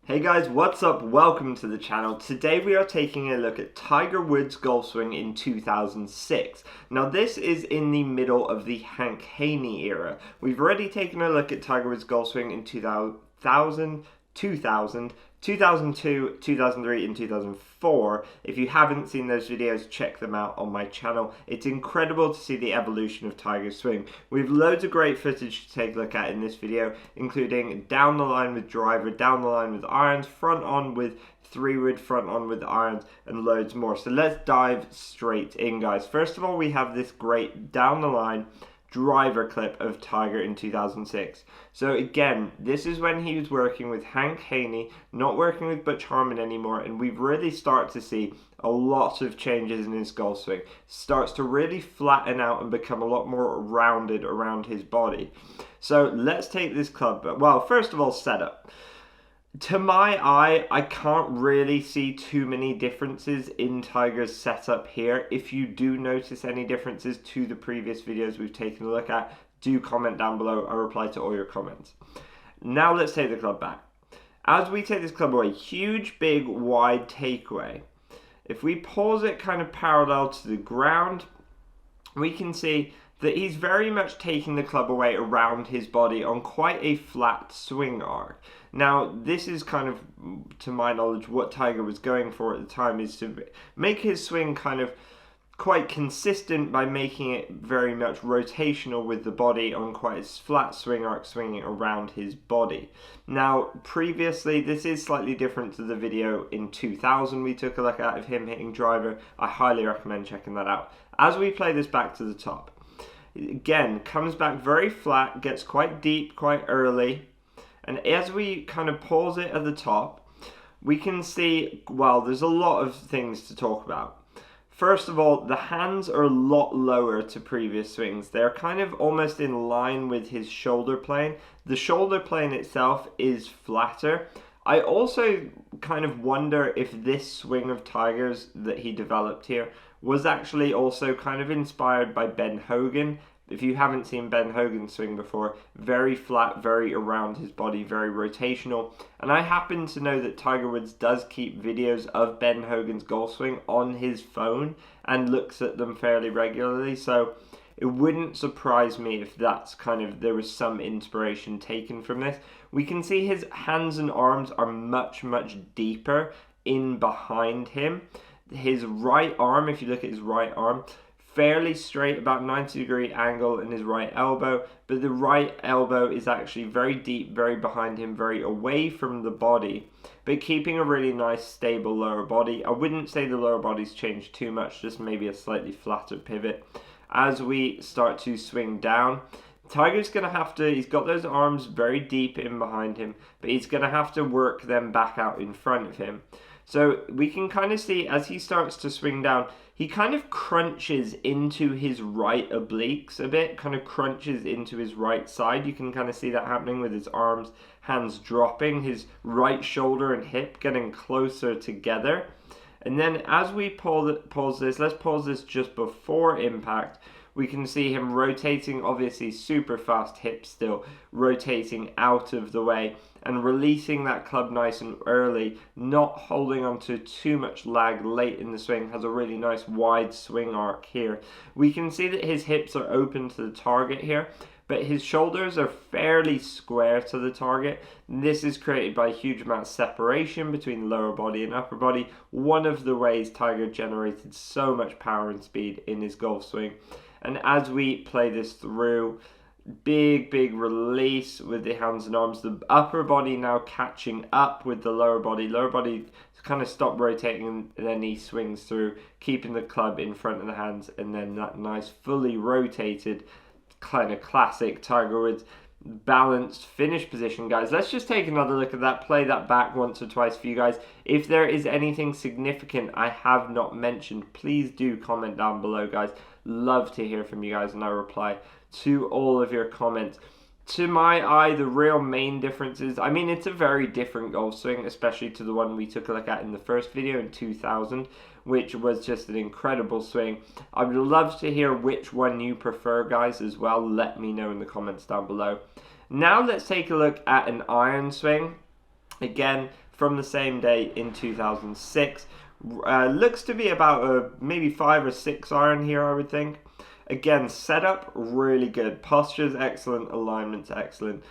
Hey guys, what's up? Welcome to the channel. Today we are taking a look at Tiger Woods' golf swing in 2006. Now this is in the middle of the Hank Haney era. We've already taken a look at Tiger Woods' golf swing in 2000, 2002, 2003, and 2004. If you haven't seen those videos, check them out on my channel. It's incredible to see the evolution of Tiger's swing. We have loads of great footage to take a look at in this video, including down the line with driver, down the line with irons, front on with 3-wood, front on with irons, and loads more. So let's dive straight in, guys. First of all, we have this great down the line driver clip of Tiger in 2006. So again, this is when he was working with Hank Haney, not working with Butch Harmon anymore, and we really start to see a lot of changes in his golf swing. Starts to really flatten out and become a lot more rounded around his body. So let's take this club, well, first of all, setup. To my eye, I can't really see too many differences in Tiger's setup here. If you do notice any differences to the previous videos we've taken a look at, do comment down below. I reply to all your comments. Now let's take the club back. As we take this club away, huge, big, wide takeaway. If we pause it kind of parallel to the ground, we can see that he's very much taking the club away around his body on quite a flat swing arc. Now, this is kind of, to my knowledge, what Tiger was going for at the time, is to make his swing kind of quite consistent by making it very much rotational with the body on quite a flat swing arc swinging around his body. Now, previously, this is slightly different to the video in 2000 we took a look at of him hitting driver. I highly recommend checking that out. As we play this back to the top, again, comes back very flat, gets quite deep quite early, and as we kind of pause it at the top, we can see, well, there's a lot of things to talk about. First of all, the hands are a lot lower to previous swings. They're kind of almost in line with his shoulder plane. The shoulder plane itself is flatter. I also kind of wonder if this swing of Tiger's that he developed here was actually also kind of inspired by Ben Hogan. If you haven't seen Ben Hogan swing before, very flat, very around his body, very rotational. And I happen to know that Tiger Woods does keep videos of Ben Hogan's golf swing on his phone and looks at them fairly regularly. So it wouldn't surprise me if that's kind of, there was some inspiration taken from this. We can see his hands and arms are much, much deeper in behind him. His right arm, if you look at his right arm, fairly straight, about 90-degree angle in his right elbow, but the right elbow is actually very deep, very behind him, very away from the body, but keeping a really nice stable lower body. I wouldn't say the lower body's changed too much, just maybe a slightly flatter pivot. As we start to swing down, Tiger's going to have to, he's got those arms very deep in behind him, but he's going to have to work them back out in front of him. So we can kind of see as he starts to swing down, he kind of crunches into his right obliques a bit, kind of crunches into his right side. You can kind of see that happening with his arms, hands dropping, his right shoulder and hip getting closer together. And then as we pause this, let's pause this just before impact. We can see him rotating, obviously super fast hip still, rotating out of the way and releasing that club nice and early, not holding on to too much lag late in the swing. Has a really nice wide swing arc here. We can see that his hips are open to the target here, but his shoulders are fairly square to the target. This is created by a huge amount of separation between lower body and upper body. One of the ways Tiger generated so much power and speed in his golf swing. And as we play this through, big release with the hands and arms. The upper body now catching up with the lower body. Lower body kind of stop rotating and then he swings through, keeping the club in front of the hands, and then that nice fully rotated kind of classic Tiger Woods balanced finish position. Guys, let's just take another look at that, play that back once or twice for you guys. If there is anything significant I have not mentioned, please do comment down below, guys. Love to hear from you guys and I reply to all of your comments. To my eye, the real main difference is, I mean, it's a very different golf swing, especially to the one we took a look at in the first video in 2000, which was just an incredible swing. I would love to hear which one you prefer, guys, as well. Let me know in the comments down below. Now let's take a look at an iron swing. Again, from the same day in 2006. Looks to be about a maybe 5 or 6 iron here, I would think. Again, setup really good. Posture's excellent, alignment's excellent.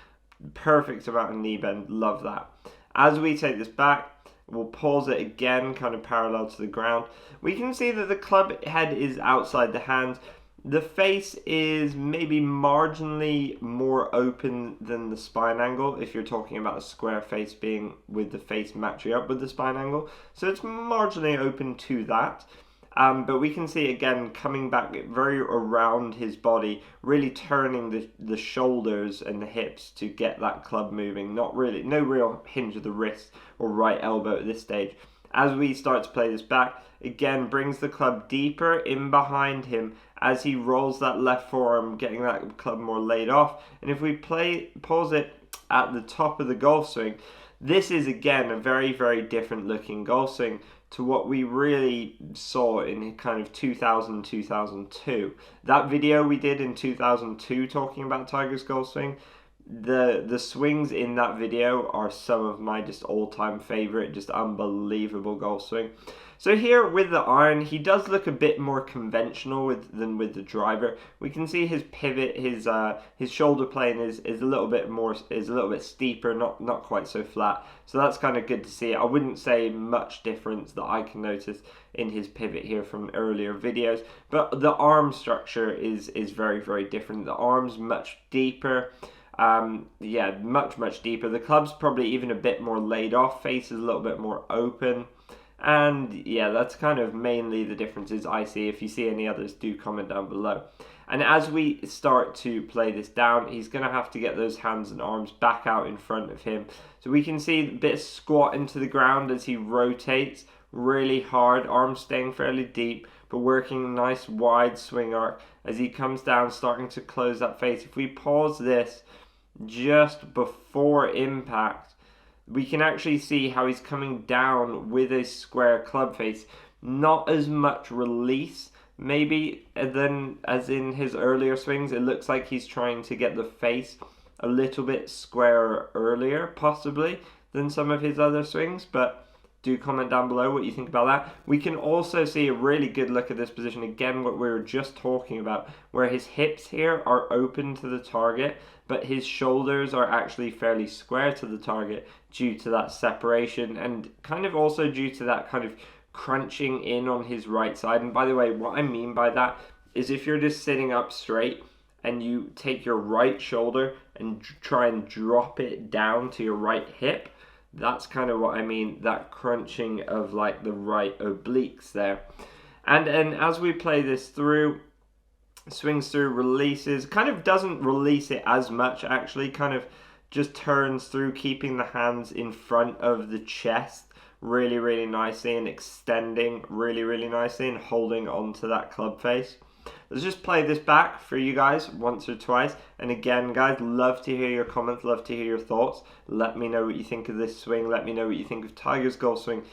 Perfect amount of knee bend, love that. As we take this back, we'll pause it again, kind of parallel to the ground. We can see that the club head is outside the hand. The face is maybe marginally more open than the spine angle, if you're talking about a square face being with the face matching up with the spine angle. So it's marginally open to that. But we can see again coming back very around his body, really turning the shoulders and the hips to get that club moving. No real hinge of the wrist or right elbow at this stage. As we start to play this back, again brings the club deeper in behind him as he rolls that left forearm, getting that club more laid off. And if we pause it at the top of the golf swing, this is again a very, very different looking golf swing to what we really saw in kind of 2000, 2002. That video we did in 2002 talking about Tiger's golf swing, the swings in that video are some of my just all-time favorite, just unbelievable golf swing. So here with the iron, he does look a bit more conventional than with the driver. We can see his pivot, his shoulder plane is a little bit steeper, not quite so flat. So that's kind of good to see. I wouldn't say much difference that I can notice in his pivot here from earlier videos, but the arm structure is very, very different. The arm's much deeper. Yeah, much deeper. The club's probably even a bit more laid off. Face is a little bit more open. And yeah, that's kind of mainly the differences I see. If you see any others, do comment down below. And as we start to play this down, he's going to have to get those hands and arms back out in front of him. So we can see a bit of squat into the ground as he rotates really hard, arms staying fairly deep, but working a nice wide swing arc as he comes down, starting to close that face. If we pause this just before impact, we can actually see how he's coming down with a square club face. Not as much release maybe than as in his earlier swings. It looks like he's trying to get the face a little bit squarer earlier, possibly, than some of his other swings, but do comment down below what you think about that. We can also see a really good look at this position, again what we were just talking about, where his hips here are open to the target, but his shoulders are actually fairly square to the target due to that separation, and kind of also due to that kind of crunching in on his right side. And by the way, what I mean by that is if you're just sitting up straight and you take your right shoulder and try and drop it down to your right hip, that's kind of what I mean, that crunching of like the right obliques there. And as we play this through, swings through, releases, kind of doesn't release it as much actually, kind of just turns through, keeping the hands in front of the chest really, really nicely and extending really, really nicely and holding onto that club face. Let's just play this back for you guys once or twice. And again, guys, love to hear your comments, love to hear your thoughts. Let me know what you think of this swing. Let me know what you think of Tiger's golf swing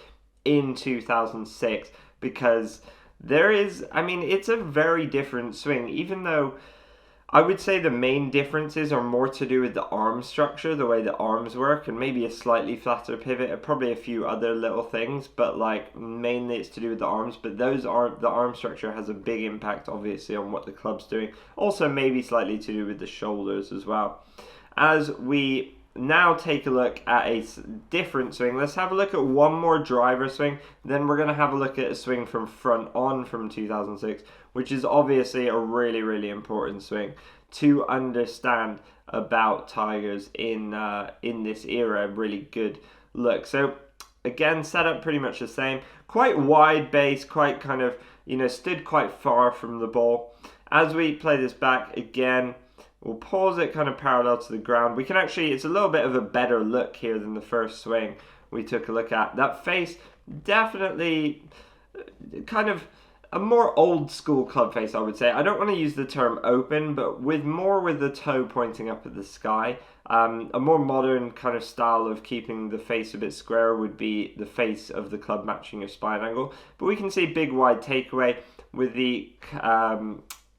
in 2006, because it's a very different swing, even though I would say the main differences are more to do with the arm structure, the way the arms work, and maybe a slightly flatter pivot, and probably a few other little things, but like mainly it's to do with the arms. But the arm structure has a big impact obviously on what the club's doing. Also maybe slightly to do with the shoulders as well. As we now take a look at a different swing, let's have a look at one more driver swing, then we're going to have a look at a swing from front on from 2006, which is obviously a really, really important swing to understand about Tigers in this era. Really good look. So again, setup pretty much the same, quite wide base, quite kind of, stood quite far from the ball. As we play this back again, we'll pause it kind of parallel to the ground. We can actually, it's a little bit of a better look here than the first swing we took a look at. That face, definitely kind of a more old school club face, I would say. I don't want to use the term open, but with the toe pointing up at the sky. A more modern kind of style of keeping the face a bit square would be the face of the club matching your spine angle. But we can see big wide takeaway with the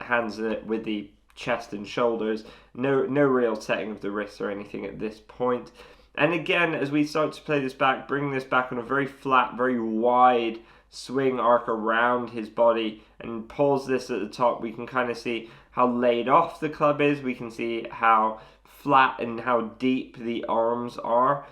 hands with the chest and shoulders. No real setting of the wrists or anything at this point. And again, as we start to play this back, bring this back on a very flat, very wide swing arc around his body and pulls this at the top, we can kind of see how laid off the club is. We can see how flat and how deep the arms are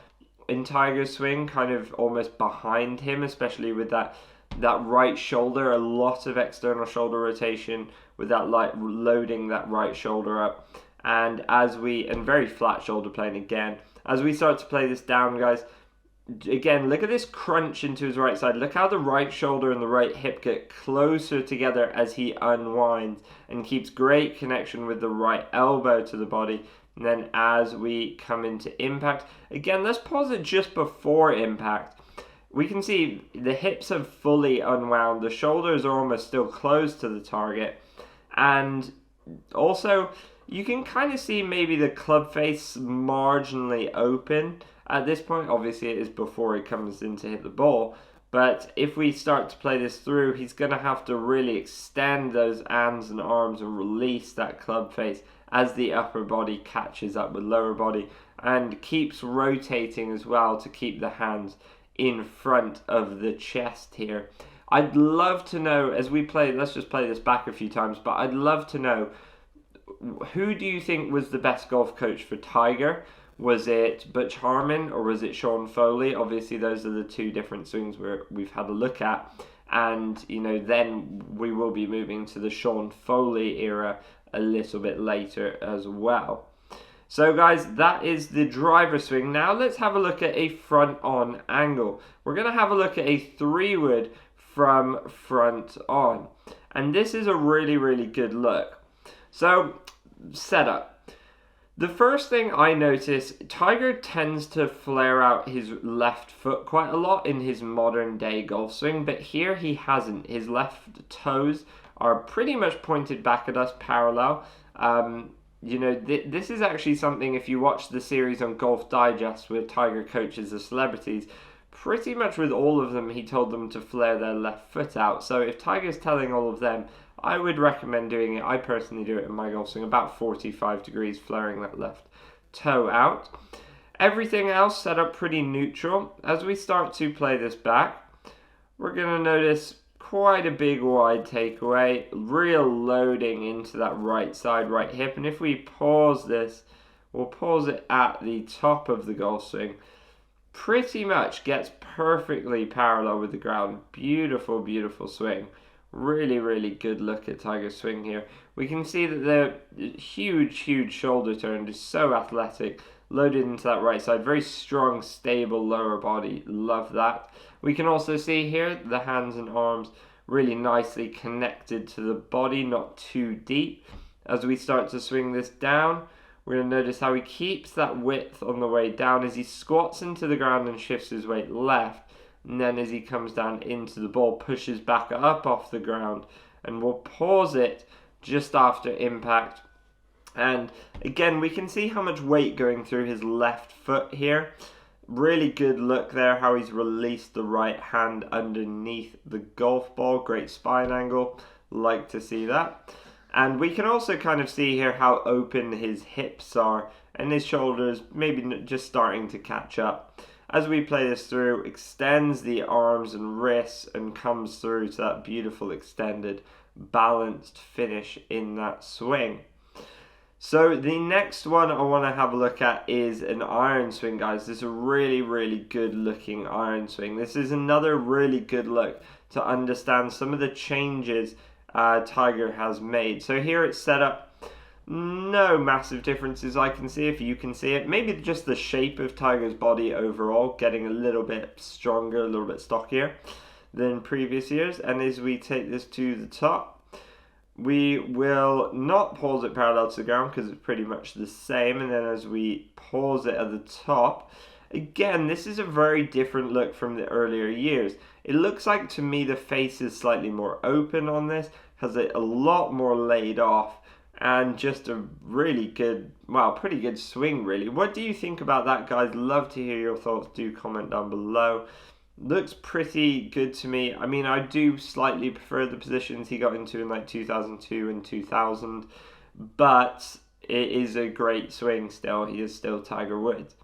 in Tiger's swing, kind of almost behind him, especially with that right shoulder, a lot of external shoulder rotation with that loading that right shoulder up. And very flat shoulder plane again. As we start to play this down, guys, again, look at this crunch into his right side. Look how the right shoulder and the right hip get closer together as he unwinds and keeps great connection with the right elbow to the body. And then as we come into impact, again, let's pause it just before impact. We can see the hips have fully unwound. The shoulders are almost still close to the target. And also, you can kind of see maybe the club face marginally open at this point. Obviously, it is before he comes in to hit the ball. But if we start to play this through, he's going to have to really extend those hands and arms and release that club face as the upper body catches up with lower body and keeps rotating as well to keep the hands in front of the chest here. I'd love to know, as we play, let's just play this back a few times, but I'd love to know, who do you think was the best golf coach for Tiger? Was it Butch Harmon or was it Sean Foley? Obviously, those are the two different swings we've had a look at. And, you know, then we will be moving to the Sean Foley era a little bit later as well. So guys, that is the driver swing. Now let's have a look at a front on angle. We're going to have a look at a 3-wood from front on. And this is a really, really good look. So, setup. The first thing I notice, Tiger tends to flare out his left foot quite a lot in his modern day golf swing, but here he hasn't. His left toes are pretty much pointed back at us parallel. You know, this is actually something, if you watch the series on Golf Digest where Tiger coaches the celebrities, pretty much with all of them he told them to flare their left foot out. So if Tiger's telling all of them, I would recommend doing it. I personally do it in my golf swing, about 45 degrees, flaring that left toe out. Everything else set up pretty neutral. As we start to play this back, we're going to notice quite a big wide takeaway, real loading into that right side, right hip. And if we pause this, we'll pause it at the top of the golf swing. Pretty much gets perfectly parallel with the ground. Beautiful, beautiful swing. Really, really good look at Tiger's swing here. We can see that the huge, huge shoulder turn is so athletic, loaded into that right side. Very strong, stable lower body. Love that. We can also see here the hands and arms really nicely connected to the body, not too deep. As we start to swing this down, we're going to notice how he keeps that width on the way down as he squats into the ground and shifts his weight left. And then as he comes down into the ball, pushes back up off the ground. And we'll pause it just after impact. And again, we can see how much weight going through his left foot here. Really good look there, how he's released the right hand underneath the golf ball. Great spine angle. Like to see that. And we can also kind of see here how open his hips are and his shoulders maybe just starting to catch up. As we play this through, extends the arms and wrists and comes through to that beautiful extended balanced finish in that swing. So the next one I want to have a look at is an iron swing, guys. This is a really, really good looking iron swing. This is another really good look to understand some of the changes Tiger has made. So here it's set up. No massive differences I can see, if you can see it. Maybe just the shape of Tiger's body overall getting a little bit stronger, a little bit stockier than previous years. And as we take this to the top, we will not pause it parallel to the ground because it's pretty much the same. And then as we pause it at the top, again, this is a very different look from the earlier years. It looks like to me the face is slightly more open on this, has it a lot more laid off. And just a really good, well, pretty good swing, really. What do you think about that, guys? Love to hear your thoughts. Do comment down below. Looks pretty good to me. I mean, I do slightly prefer the positions he got into in like 2002 and 2000. But it is a great swing still. He is still Tiger Woods.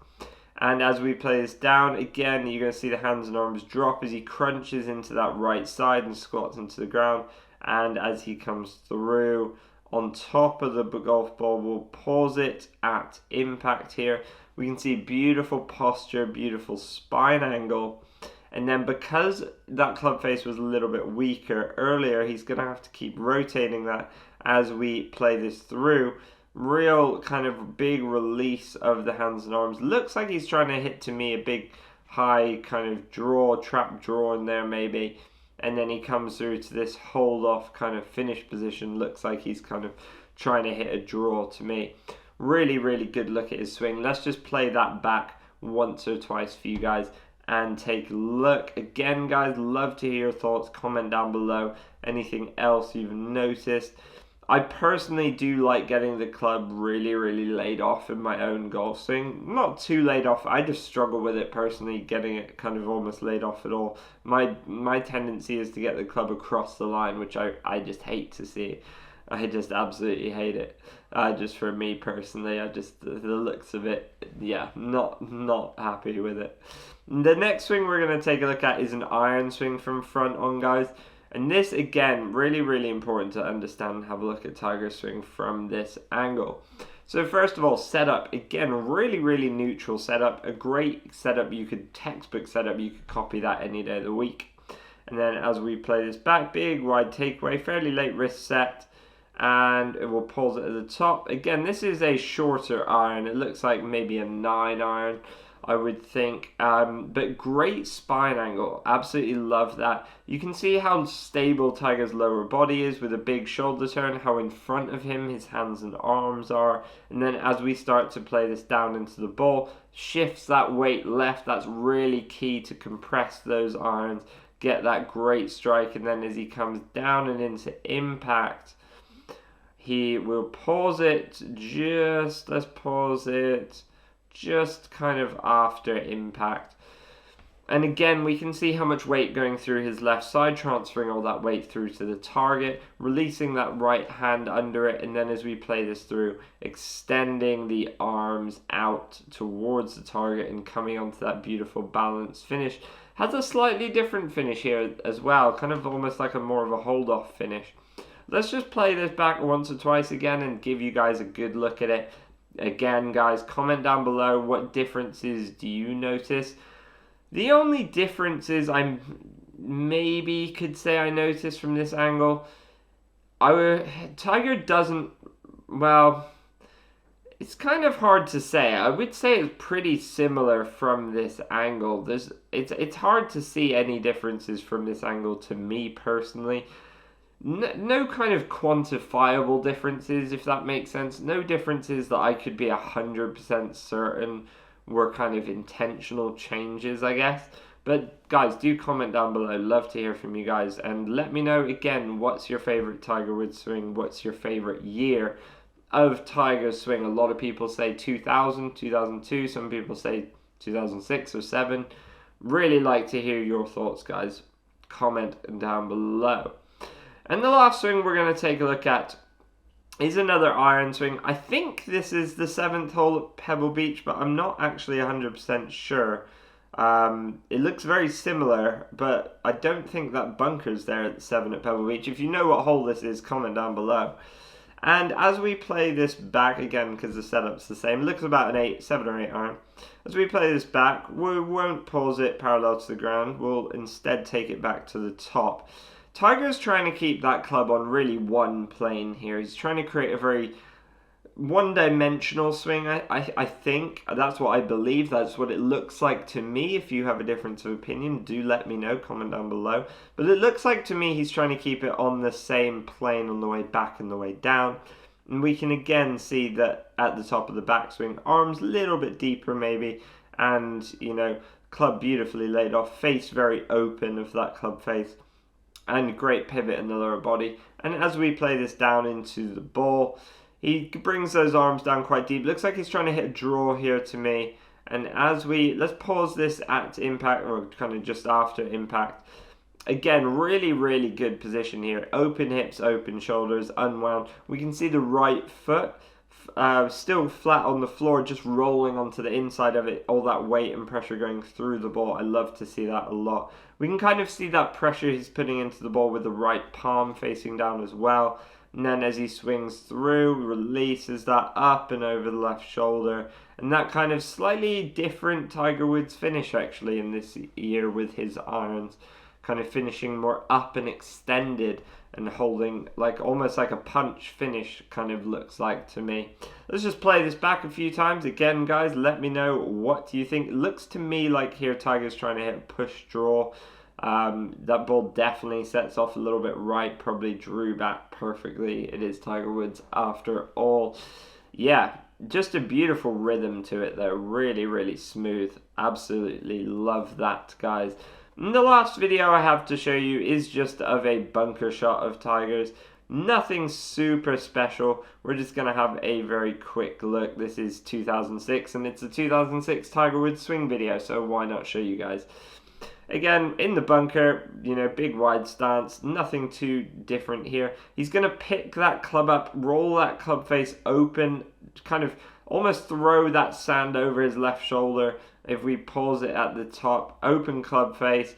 And as we play this down, again, you're going to see the hands and arms drop as he crunches into that right side and squats into the ground. And as he comes through on top of the golf ball, we'll pause it at impact here. We can see beautiful posture, beautiful spine angle. And then because that club face was a little bit weaker earlier, he's going to have to keep rotating that as we play this through. Real kind of big release of the hands and arms. Looks like he's trying to hit, to me, a big high kind of draw, trap draw in there maybe. And then he comes through to this hold off kind of finish position. Looks like he's kind of trying to hit a draw to me. Really, really good look at his swing. Let's just play that back once or twice for you guys and take a look. Again, guys, love to hear your thoughts. Comment down below anything else you've noticed. I personally do like getting the club really, really laid off in my own golf swing. Not too laid off. I just struggle with it personally, getting it kind of almost laid off at all. My tendency is to get the club across the line, which I just hate to see. I just absolutely hate it. Just for me personally, the looks of it, yeah, not happy with it. The next swing we're going to take a look at is an iron swing from front on, guys. And this, again, really, really important to understand and have a look at Tiger's swing from this angle. So first of all, setup. Again, really, really neutral setup. A great setup. Textbook setup. You could copy that any day of the week. And then as we play this back, big wide takeaway, fairly late wrist set. And it will pause it at the top. Again, this is a shorter iron. It looks like maybe a 9 iron, I would think, but great spine angle. Absolutely love that. You can see how stable Tiger's lower body is with a big shoulder turn, how in front of him his hands and arms are. And then as we start to play this down into the ball, shifts that weight left. That's really key to compress those irons, get that great strike. And then as he comes down and into impact, he will pause it let's pause it just kind of after impact. And again, we can see how much weight going through his left side, transferring all that weight through to the target, releasing that right hand under it, and then as we play this through, extending the arms out towards the target and coming onto that beautiful balanced finish. Has a slightly different finish here as well, kind of almost like more of a hold-off finish. Let's just play this back once or twice again and give you guys a good look at it. Again, guys, comment down below what differences do you notice. The only differences I maybe could say I noticed from this angle, Tiger doesn't, well, it's kind of hard to say. I would say it's pretty similar from this angle. It's hard to see any differences from this angle to me personally. No kind of quantifiable differences, if that makes sense. No differences that I could be 100% certain were kind of intentional changes, I guess. But guys, do comment down below. Love to hear from you guys. And let me know, again, what's your favorite Tiger Woods swing? What's your favorite year of Tiger's swing? A lot of people say 2000, 2002. Some people say 2006 or 7. Really like to hear your thoughts, guys. Comment down below. And the last swing we're going to take a look at is another iron swing. I think this is the 7th hole at Pebble Beach, but I'm not actually 100% sure. It looks very similar, but I don't think that bunker's there at the 7 at Pebble Beach. If you know what hole this is, comment down below. And as we play this back, again, because the setup's the same, it looks about an 7 or 8 iron. As we play this back, we won't pause it parallel to the ground. We'll instead take it back to the top. Tiger's trying to keep that club on really one plane here. He's trying to create a very one-dimensional swing, I think. That's what I believe. That's what it looks like to me. If you have a difference of opinion, do let me know. Comment down below. But it looks like to me he's trying to keep it on the same plane on the way back and the way down. And we can again see that at the top of the backswing, arms a little bit deeper maybe. And, you know, club beautifully laid off. Face very open of that club face. And great pivot in the lower body. And as we play this down into the ball, he brings those arms down quite deep. Looks like he's trying to hit a draw here to me. And as let's pause this at impact, or kind of just after impact. Again, really, really good position here. Open hips, open shoulders, unwound. We can see the right foot still flat on the floor, just rolling onto the inside of it, all that weight and pressure going through the ball. I love to see that a lot. We can kind of see that pressure he's putting into the ball with the right palm facing down as well. And then as he swings through, releases that up and over the left shoulder. And that kind of slightly different Tiger Woods finish actually in this year with his irons. Kind of finishing more up and extended and holding like almost like a punch finish kind of looks like to me. Let's just play this back a few times. Again, guys, let me know what do you think. It looks to me like here Tiger's trying to hit a push draw. That ball definitely sets off a little bit right, probably drew back perfectly. It is Tiger Woods after all. Yeah, just a beautiful rhythm to it though. Really, really smooth. Absolutely love that, guys. And the last video I have to show you is just of a bunker shot of Tiger's. Nothing super special. We're just going to have a very quick look. This is 2006 and it's a 2006 Tiger Woods swing video, so why not show you guys. Again, in the bunker, you know, big wide stance, nothing too different here. He's going to pick that club up, roll that club face open, kind of almost throw that sand over his left shoulder. If we pause it at the top, open club face,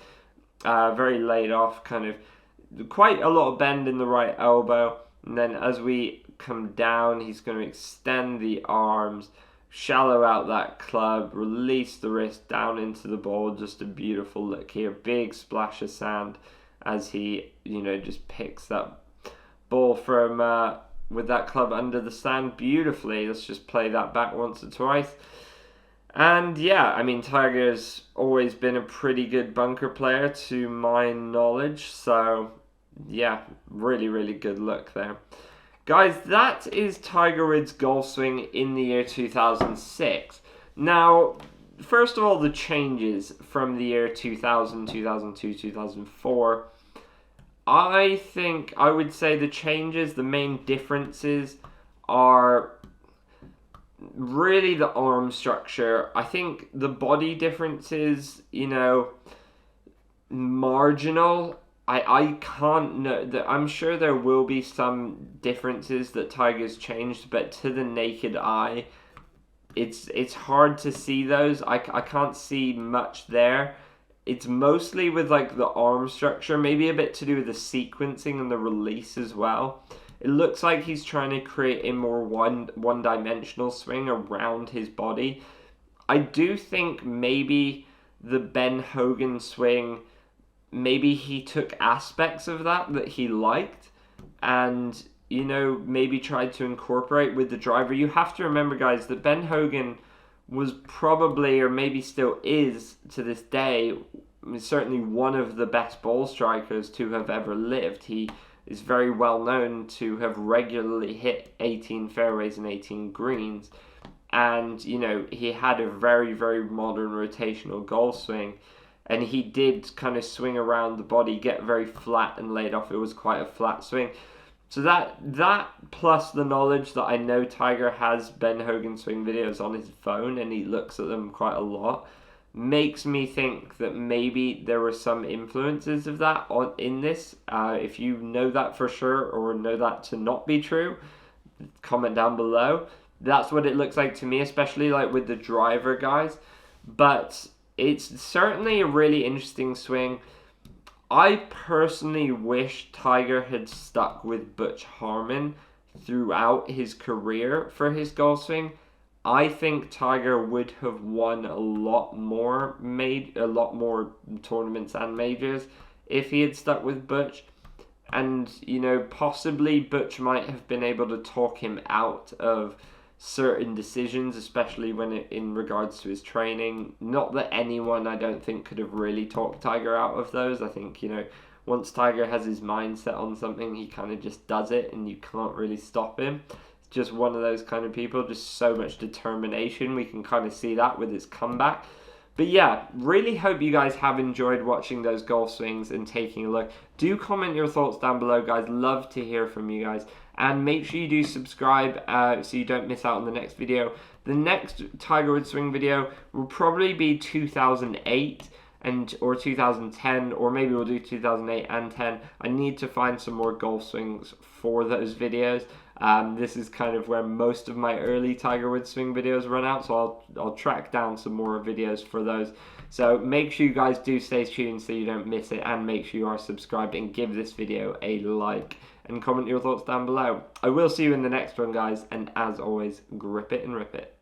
very laid off, kind of quite a lot of bend in the right elbow. And then as we come down, he's going to extend the arms, shallow out that club, release the wrist down into the ball. Just a beautiful look here. Big splash of sand as he, you know, just picks that ball from with that club under the sand beautifully. Let's just play that back once or twice. And yeah, I mean, Tiger's always been a pretty good bunker player to my knowledge. So yeah, really, really good look there. Guys, that is Tiger Woods' golf swing in the year 2006. Now, first of all, the changes from the year 2000, 2002, 2004. I think I would say the changes, the main differences are really the arm structure. I think the body differences, you know, marginal. I can't know that. I'm sure there will be some differences that Tiger's changed, but to the naked eye, it's hard to see those. I can't see much there. It's mostly with like the arm structure, maybe a bit to do with the sequencing and the release as well. It looks like he's trying to create a more one-dimensional swing around his body. I do think maybe the Ben Hogan swing, maybe he took aspects of that he liked and, you know, maybe tried to incorporate with the driver. You have to remember, guys, that Ben Hogan was probably, or maybe still is to this day, certainly one of the best ball strikers to have ever lived. He is very well known to have regularly hit 18 fairways and 18 greens. And, you know, he had a very, very modern rotational golf swing. And he did kind of swing around the body, get very flat and laid off. It was quite a flat swing. So that plus the knowledge that I know Tiger has Ben Hogan swing videos on his phone and he looks at them quite a lot, makes me think that maybe there were some influences of that in this. If you know that for sure or know that to not be true, comment down below. That's what it looks like to me, especially like with the driver, guys. But it's certainly a really interesting swing. I personally wish Tiger had stuck with Butch Harmon throughout his career for his golf swing. I think Tiger would have won a lot more tournaments and majors if he had stuck with Butch. And, you know, possibly Butch might have been able to talk him out of certain decisions, especially when in regards to his training. Not that anyone, I don't think, could have really talked Tiger out of those. I think, you know, once Tiger has his mind set on something, he kind of just does it and you can't really stop him. It's just one of those kind of people, just so much determination. We can kind of see that with his comeback. But yeah, really hope you guys have enjoyed watching those golf swings and taking a look. Do comment your thoughts down below, guys. Love to hear from you guys. And make sure you do subscribe so you don't miss out on the next video. The next Tiger Woods swing video will probably be 2008 or 2010, or maybe we'll do 2008 and 10. I need to find some more golf swings for those videos. This is kind of where most of my early Tiger Woods swing videos run out, so I'll track down some more videos for those. So make sure you guys do stay tuned so you don't miss it, and make sure you are subscribed and give this video a like and comment your thoughts down below. I will see you in the next one, guys, and as always, grip it and rip it.